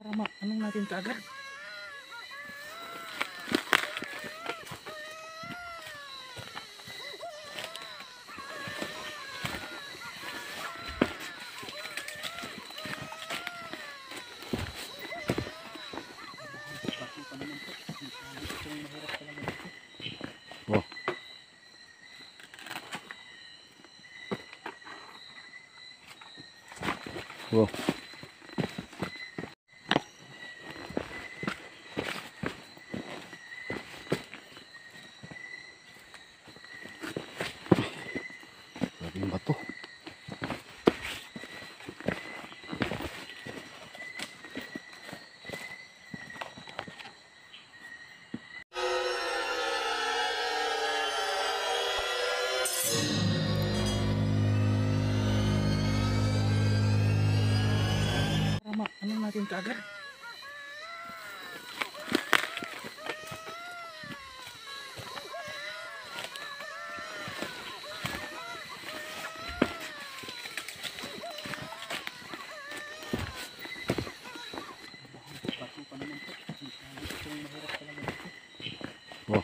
Tama, anong natin kaagad? Oh. Wow. Grabe yung bato. Tama, anong natin kaagad? Wow.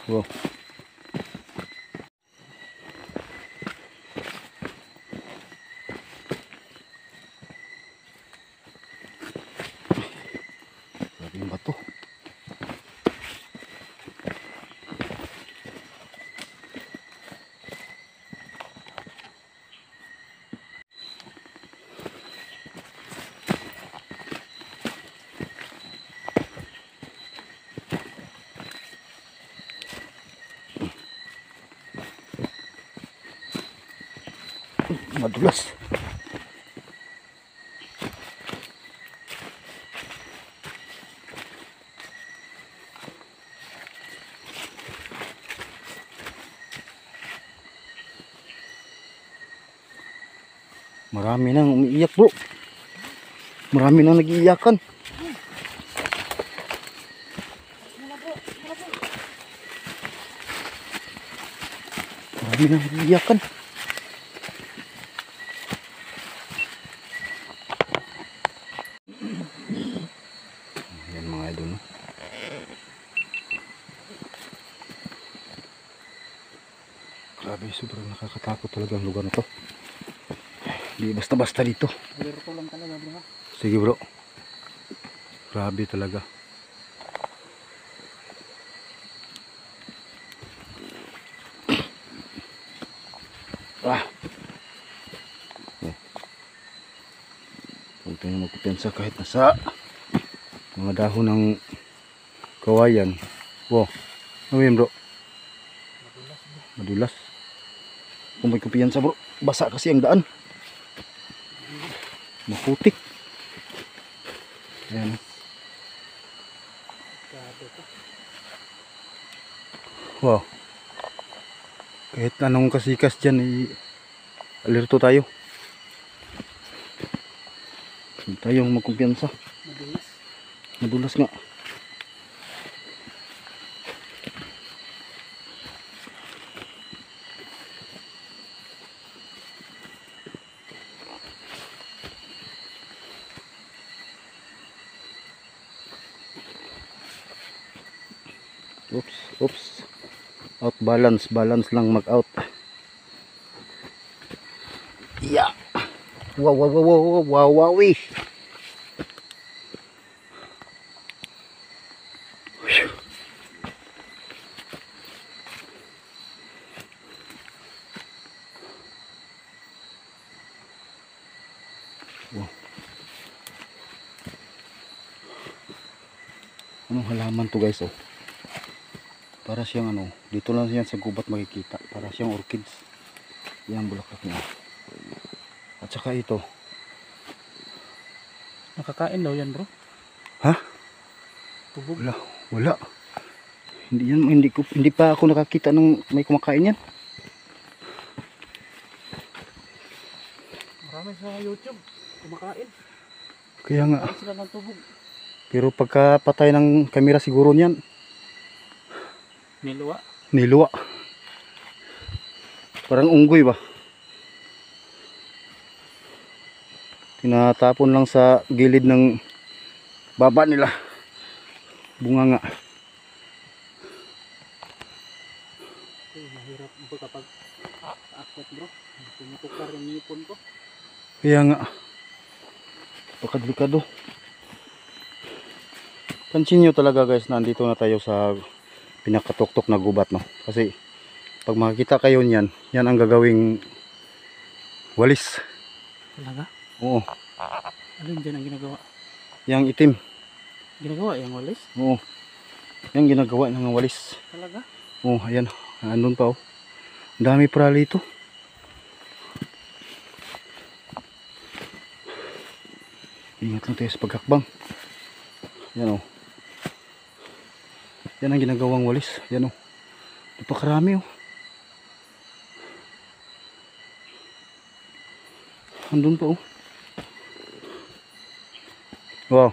Wow. Grabe yung bato. Madulas. Marami nang umiiyak, bro. Marami nang nag-iiyakan. Marami nang nag-iiyakan. Yan mga idol, no? Grabe, sobrang nakakatakot talaga ang lugar na to. Hindi basta-basta dito. Alerto lang talaga, bro. Sige, bro. Grabe talaga. Ah. Huwag tayong magkupiyansa kahit nasa mga dahon ng kawayan. Wow. Ano yun, bro? Madulas. Kung may kumpiyansa, bro. Basa kasi ang daan. Maputik. Ayan. Wow. Kahit anong kasikas dyan, alerto tayo. Huwag tayong magkumpiyansa. Madulas. Madulas nga. Oops, oops. Out balance, balance lang mag-out. Yeah. Wow, wow, wow, wow, wow, wow, wow. Wow. Anong halaman to, guys? Oh. Para siyang ano, dito lang yan sa gubat makikita. Para siyang orchids. Yan bulaklak niya. At saka ito. Nakakain daw yan, bro. Ha? Tubog. Wala, wala. Hindi pa ako nakakita ng may kumakain yan. Marami sa YouTube kumakain. Kaya nga. Kain sila ng tubog. Pero pagka patay ng kamera siguro niyan, Niluwa. niluwa. Parang unggoy ba? Tinatapon lang sa gilid ng baba nila. Bunganga. Mahirap po kapag aakyat bro. Tumutukar yung ngipon ko. Kaya nga. Pakadelikado. Pansin nyo talaga guys, nandito na tayo sa pinakatuktok na gubat, no? Kasi pag makikita kayo niyan, yan ang gagawing walis. Talaga? Oo. Alin dyan ang ginagawa? Yang itim. Ginagawa yung walis? Oo. Yang ginagawa ng walis. Talaga? Oo, ayan. Andun pa oh. Ang dami pala rito. Ingat lang tayo sa paghakbang. Yan oh. Yan ang ginagawang walis. Yan oh. Napakarami oh. Andun pa oh. Wow.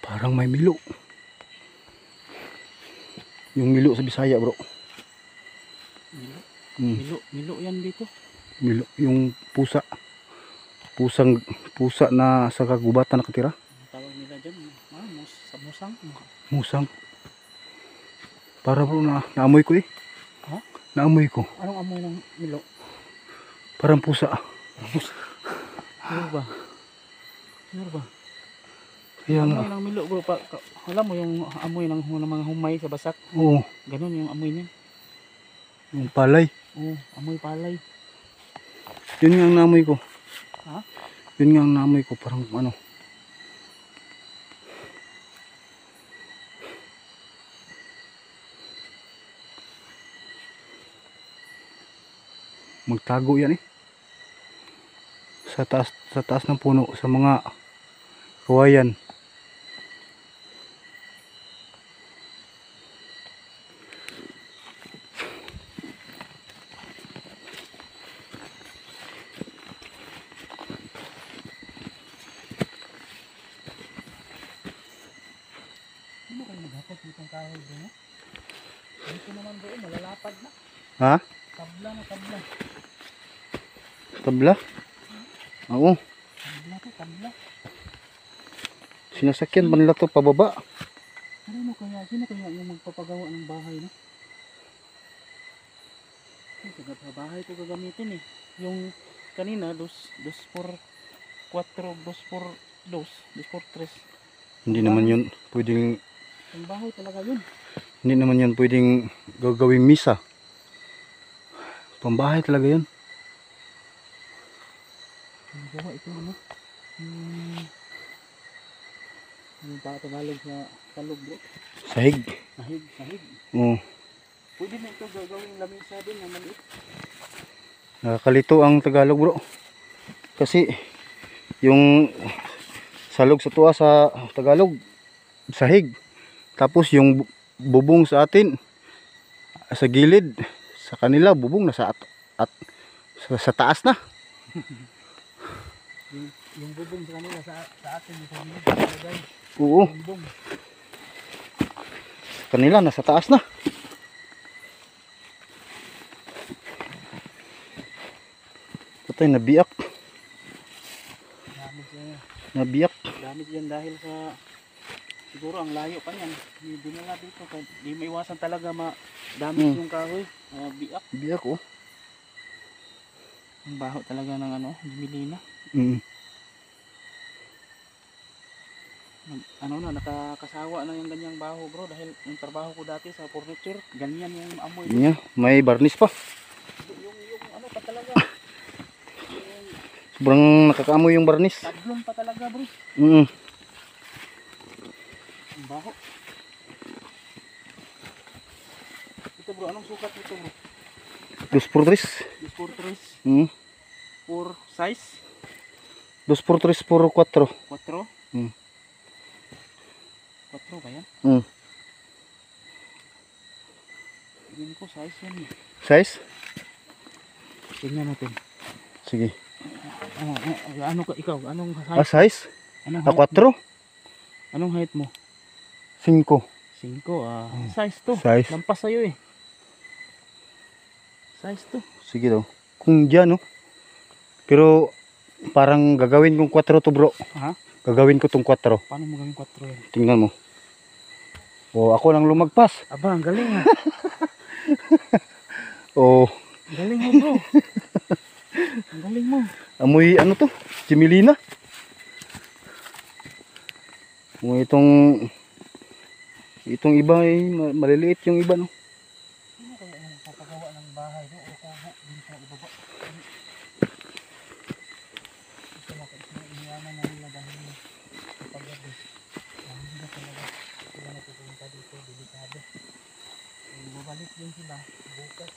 Parang may milo. Yung milo sa Bisaya bro. Milo? Hmm. Milo yan dito. Milo. Yung pusa. Pusa na sa kagubatan nakatira. Ang tawag nila dyan. Musang? Musang. Para bro naamoy ko eh. Ha? Naamoy ko. Anong amoy ng milo? Parang pusa. Sure ba? Sure ba? Kaya nga. Amoy ng milo bro. Alam mo yung amoy ng mga humay sa basak? Oo. Ganun yung amoy niya. Yung palay. Oo, amoy palay. Yun nga ang naamoy ko. Ha? Yun nga ang naamoy ko. Parang ano. Magtago yan eh. Sa taas ng puno. Sa mga kawayan. Ano kayo maghapot ditong kahoy doon? Dito naman doon, malalapad na. Ha? Tabla na tabla. Tabla? Oo. Tabla to, tabla. Sinasakyan ba nila to pababa? Sino kaya yung magpapagawa ng bahay, no? Sa bahay ko gagamitin eh. Yung kanina, 2x4, 2x3. Hindi naman yun pwedeng. Ang bahay talaga yun. Hindi naman yun pwedeng gagawing misa. Pambahay talaga yun. Ang gawa ito, ano? Yung Tagalog sa talog, bro. Sahig. Sahig. Oo. Pwede na ito gagawing lamisa din na maliit. Nakakalito ang Tagalog bro. Kasi yung salog sa tuwa sa Tagalog, sahig. Tapos yung bubong sa atin, sa gilid, sa kanila bubong nasa sa taas na. Yung bubong sa kanila sa atin sa gilid talaga. Oo. Bubong. Kanila nasa taas na. Patay nabiyak. Nabiyak. Damage yan dahil sa siguro ang layo pa yan. Hindi nila dito. Hindi maiwasan talaga damage yung kahoy. Biak. Biyak oh. Ang baho talaga ng ano, Jimilina. Nakakasawa na yung ganyang baho bro dahil yung trabaho ko dati sa furniture, ganyan yung amoy. Yeah, may barnis pa. Yung ano pa talaga. Sobrang nakakaamoy yung barnis. Tablon pa talaga bro. Ang baho. Ito bro, anong sukat nito bro? 2x3. 2x3. 4 size? 2x3 por 4. 4? 4 ba yan? Tingin ko size yan eh. Size? Tingnan natin. Sige. Ano ka ikaw? Anong Ah, height? size? Anong Ah, height mo? 4? Anong height mo? 5. 5. Size to. Size. Lampas sa'yo eh. Size to. Sige daw. Kung dyan, no? Pero, parang gagawin kong 4 to, bro. Ha? Gagawin ko tong 4. Paano mo gawin 4 yan? Tingnan mo. Oh, ako lang lumagpas. Aba, ang galing ha. Oh, Galing mo bro. Ang galing mo. amoy ano to? Chimilina. Amoy itong iba ay maliliit yung iba, no? Sino kaya ang papagawa ng bahay no? O kubo din sa ibaba? Ito makaisip na iniyaman na nila dahil kapag gabi. Hindi na talaga sila natutunta dito. Delikado. Babalik din sila bukas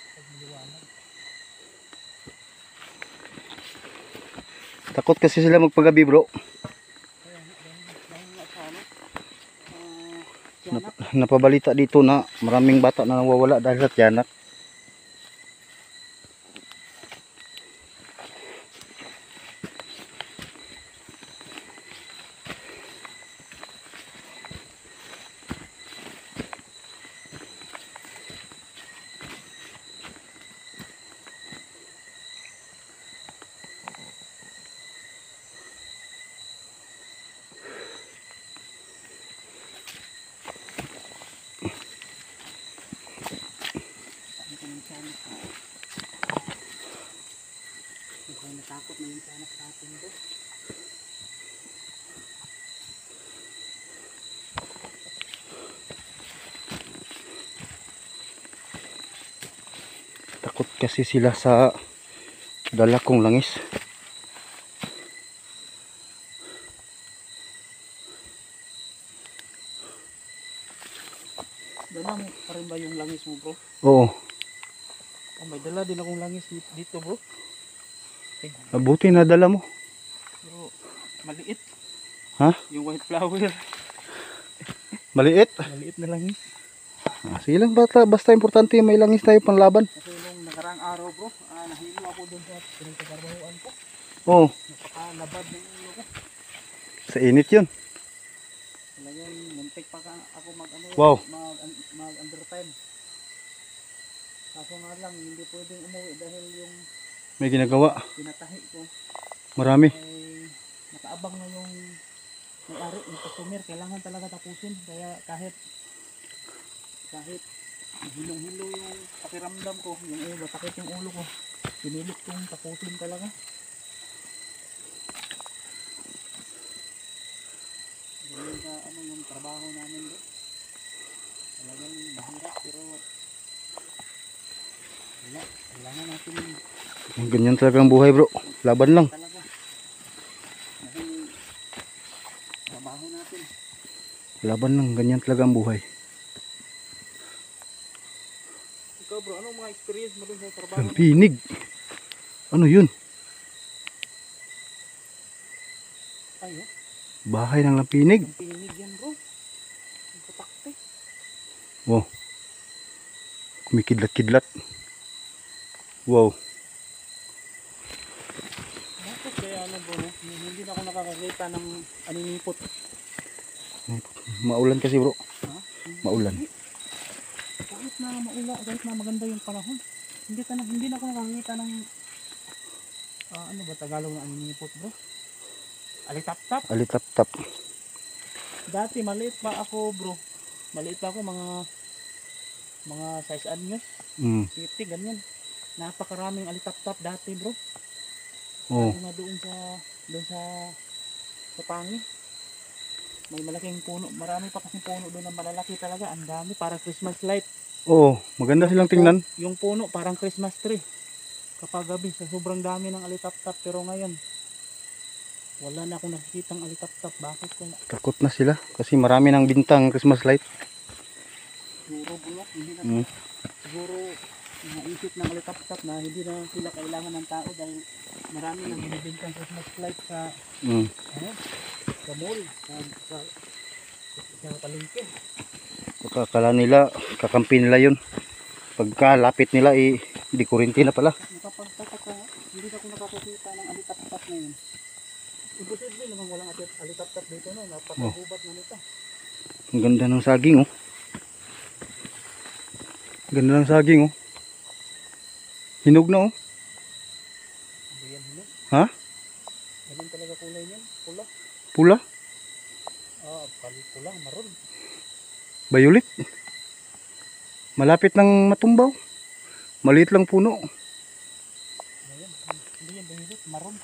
pag liwanag. Takot kasi sila magpagabi, bro. Kaya dahil nga sa ano, tiyanak. Napabalita dito na maraming bata na nawawala dahil sa tiyanak. Kaya natakot na yung tiyanak sa atin bro. Takot kasi sila sa dala kong langis. Dala mo pa rin ba yung langis mo bro? Oo. Oh, may dala din akong langis dito bro. Eh, Mabuti na dala mo. pero maliit. Ha? Yung white flower. Maliit. Maliit na langis. Sige lang, basta importante may langis tayo panlaban. Kasi nung nakarang araw bro, nahilo ako doon sa pinagkakarbahuan ko. Oo. Napakalabad ng ulo ko. Sa init yun. Talagang muntik pa ako Wow. mag undertime. Kaso nga lang, hindi pwedeng umuwi dahil yung May ginagawa. pinatahi ko Marami. ay nakaabang na yung may-ari, yung customer. Kailangan talaga tapusin. Kaya kahit hilong-hilo yung pakiramdam ko, yung masakit yung ulo ko, pinilit kong tapusin talaga. Ganyan ka yung trabaho namin doon. Talagang mahirap pero wala, kailangan natin Ganyan talaga ang buhay, bro. Laban lang. talaga. Dahil trabaho natin. Laban lang. Ganyan talaga ang buhay. Ikaw bro, anong mga experience mo dun sa trabaho? Lampinig. Ano yun? Ayo, Bahay ng lampinig. ang pinig yan bro. Ang katakte. Wow. Kumikidlat-kidlat. Wow. Bakit kaya ano bro, no? Hindi na ako nakakakita ng aninipot. Maulan kasi, bro. Ha? Maulan. Kahit na maula, kahit na maganda yung panahon, hindi na ako nakakita ng ano ba Tagalog na aninipot bro? Alitap-tap. Alitap-tap. Dati maliit pa ako bro. Maliit pa ako mga size anyos. City ganyan. Napakaraming alitap-tap dati bro. Oh. Lalo na doon sa Pangi. May malaking puno, marami pa kasing puno doon na malalaki talaga. Ang dami, parang Christmas light. Oo, maganda silang tingnan. Yung puno parang Christmas tree. Kapag gabi, sa sobrang dami ng alitap-tap. Pero ngayon, wala na akong nakikitang alitap-tap. Bakit kaya? Takot na sila kasi marami ng bintang Christmas light. Siguro bulok, hindi na Mm. siguro naisip ng alitap-tap na hindi na sila kailangan ng tao dahil marami nang binibintang Christmas light sa sa mall, sa palengke. Akala nila, kakampi nila yun. Pagka lapit nila, di kurinti na pala. Nakapagtataka hindi na ako nakakakita ng alitap-tap na yun. Imposible naman walang alitap-tap dito no, napakagubat na nito. Ang ganda ng saging oh. Ganda ng saging oh. Hinog na oh. Hindi yan hinog. Ha? Ganun talaga kulay niyan, pula. Pula? Pula, maroon. Violet? Malapit ng matumbaw. Maliit lang puno. Ayan, hindi yan violet, maroon.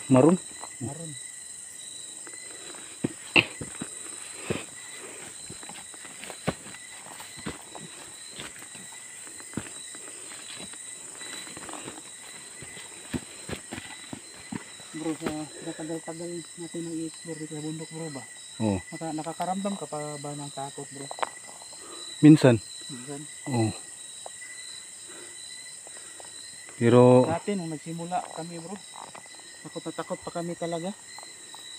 Maroon. Maroon. Bro, sa tagal-tagal natin nag-i-explore dito sa bundok bro ba? Oh. Nakakaramdam ka pa ba ng takot bro? Minsan. Minsan. Oh. Pero Dati nung nagsimula kami bro, takot na takot pa kami talaga.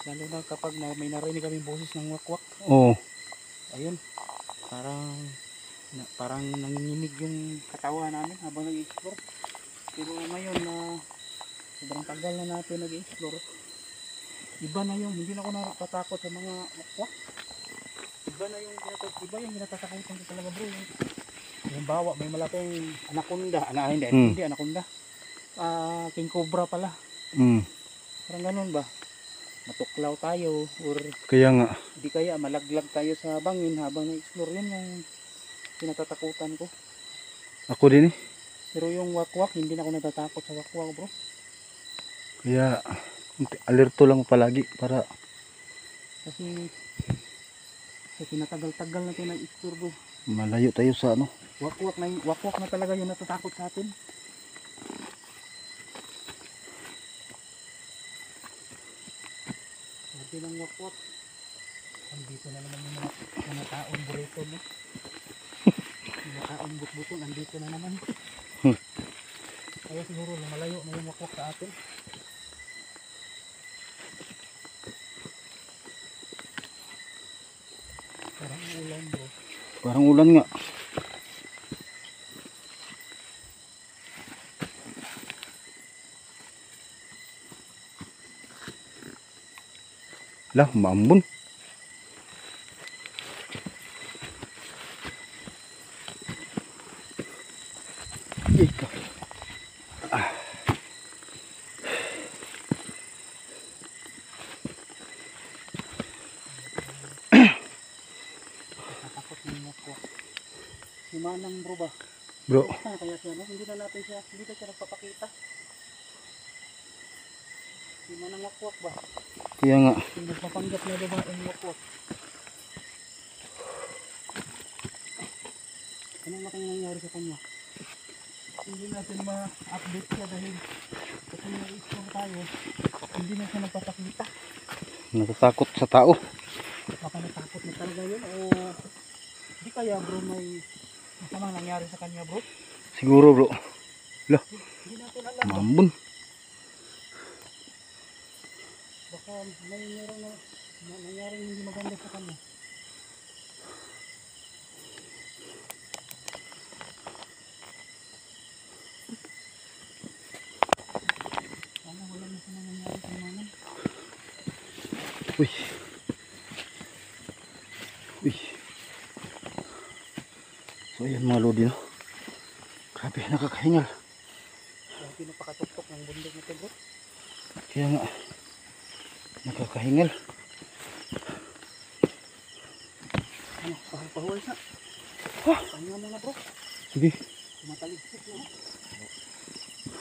Lalo na kapag may narinig kami boses ng wakwak. oh, Ayun, parang nanginginig yung katawan namin habang nag-explore. Pero ngayon na sobrang tagal na natin nag-explore, iba na yung, hindi na ako natatakot sa mga wakwak. Iba yung kinatatakutan ko talaga bro. Yung bawa, may malaking anaconda. Hindi anaconda. King cobra pala. Parang ganun ba? Matuklaw tayo or kaya nga. di kaya malaglag tayo sa bangin habang na-explore. Yun yung kinatatakutan ko. Ako din eh. Pero yung wakwak, hindi na ako natatakot sa wakwak bro. Kaya alerto lang palagi para Kasi sa tinatagal-tagal natin nag-explore bro. malayo tayo sa ano. Wakwak na talaga yung natatakot sa atin. Sabi ng wakwak, andito na naman yung mga taong burito no? Mga taong butbutong andito na naman. Kaya siguro lumalayo na yung wakwak sa atin. Parang ulan bro. Parang ulan nga. Lah, maambon. Ika. Natatakot na yung wakwak. Si Manang bro ba? Bro, Kaya siya no? Hindi na siya nagpapakita. Si Manang wakwak ba? kaya nga. Yung nagpapanggap na babaeng wakwak. Anong matang nangyari sa kanya? Hindi natin ma-update siya dahil kasi nag-explore tayo, hindi na siya nagpapakita. Natatakot sa tao. Baka natakot na talaga yun o di kaya bro may masamang nangyari sa kanya bro? Siguro bro. Lah, Hindi natin alam ba? maambon. Baka may meron na nangyari hindi maganda sa kanya. Sana wala na siya nangyari sa Manang. Uy. Uy. So ayan mga lodi no. Grabe, nakakahingal. Kaya pinapakatuktok ng bundok natin bro. Kaya nga. Nakakahingal. Ano, pahuwal na. Pahinga muna bro. Sige. Tumataligsit na.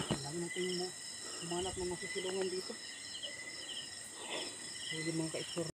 Kailangan natin yung humanap ng masusilungan dito. Pwede mga ka-explore.